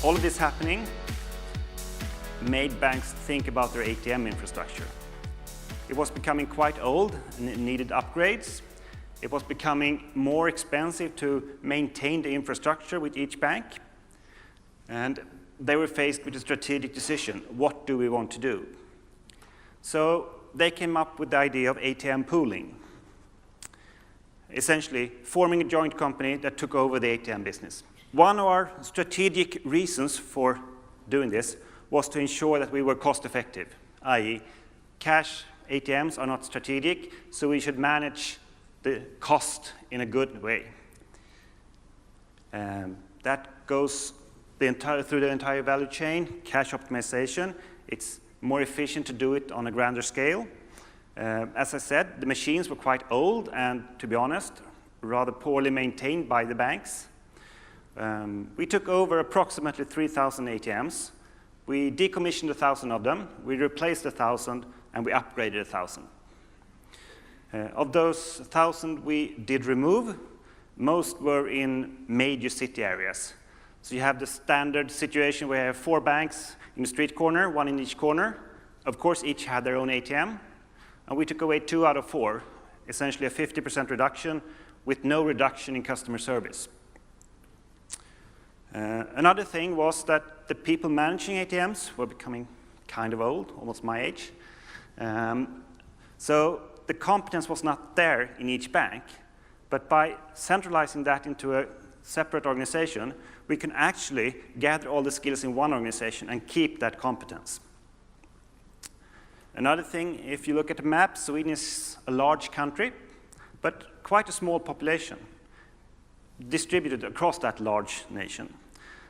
All of this happening made banks think about their ATM infrastructure. It was becoming quite old and it needed upgrades. It was becoming more expensive to maintain the infrastructure with each bank. And they were faced with a strategic decision. What do we want to do? So they came up with the idea of ATM pooling. Essentially, forming a joint company that took over the ATM business. One of our strategic reasons for doing this was to ensure that we were cost-effective, i.e. cash ATMs are not strategic, so we should manage the cost in a good way. That goes through the entire value chain, cash optimization. It's more efficient to do it on a grander scale. As I said, the machines were quite old and, to be honest, rather poorly maintained by the banks. We took over approximately 3,000 ATMs. We decommissioned 1,000 of them, we replaced 1,000, and we upgraded 1,000. Of those 1,000 we did remove, most were in major city areas. So you have the standard situation where you have 4 banks in the street corner, 1 in each corner. Of course, each had their own ATM. And we took away 2 out of 4, essentially a 50% reduction with no reduction in customer service. Another thing was that the people managing ATMs were becoming kind of old, almost my age. So the competence was not there in each bank, but by centralizing that into a separate organization, we can actually gather all the skills in one organization and keep that competence. Another thing, if you look at the map, Sweden is a large country, but quite a small population, distributed across that large nation.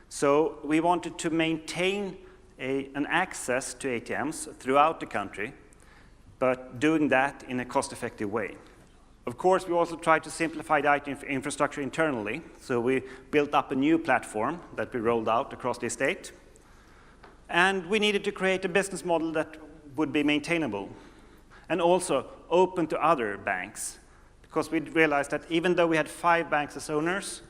So we wanted to maintain an access to ATMs throughout the country, but doing that in a cost-effective way. Of course, we also tried to simplify the IT infrastructure internally, so we built up a new platform that we rolled out across the estate. And we needed to create a business model that would be maintainable and also open to other banks, because we realized that even though we had 5 banks as owners,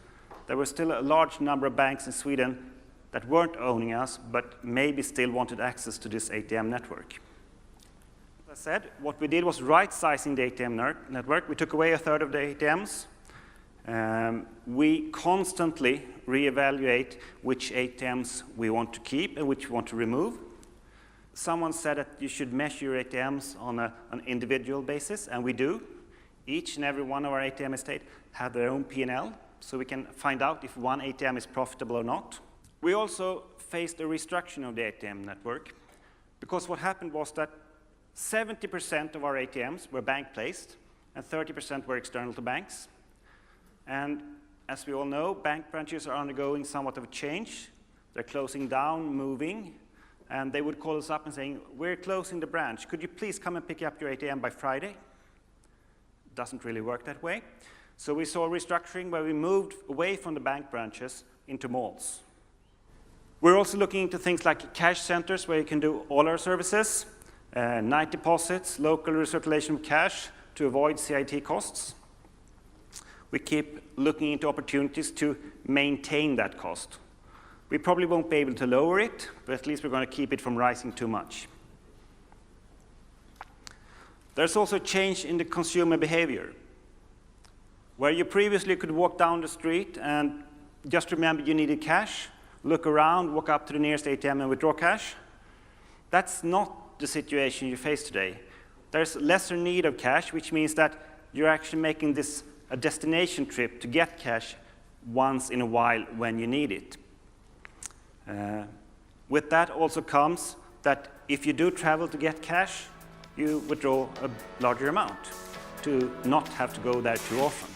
there was still a large number of banks in Sweden that weren't owning us, but maybe still wanted access to this ATM network. As I said, what we did was right-sizing the ATM network. We took away 1/3 of the ATMs. We constantly reevaluate which ATMs we want to keep and which we want to remove. Someone said that you should measure your ATMs on an individual basis, and we do. Each and every one of our ATM estate have their own P&L, so we can find out if one ATM is profitable or not. We also faced a restructuring of the ATM network, because what happened was that 70% of our ATMs were bank-placed, and 30% were external to banks. And as we all know, bank branches are undergoing somewhat of a change. They're closing down, moving, and they would call us up and saying, "We're closing the branch. Could you please come and pick up your ATM by Friday?" Doesn't really work that way. So we saw a restructuring where we moved away from the bank branches into malls. We're also looking into things like cash centers where you can do all our services, night deposits, local recirculation of cash to avoid CIT costs. We keep looking into opportunities to maintain that cost. We probably won't be able to lower it, but at least we're going to keep it from rising too much. There's also a change in the consumer behavior. Where you previously could walk down the street and just remember you needed cash, look around, walk up to the nearest ATM and withdraw cash, that's not the situation you face today. There's lesser need of cash, which means that you're actually making this a destination trip to get cash once in a while when you need it. With that also comes that if you do travel to get cash, you withdraw a larger amount to not have to go there too often.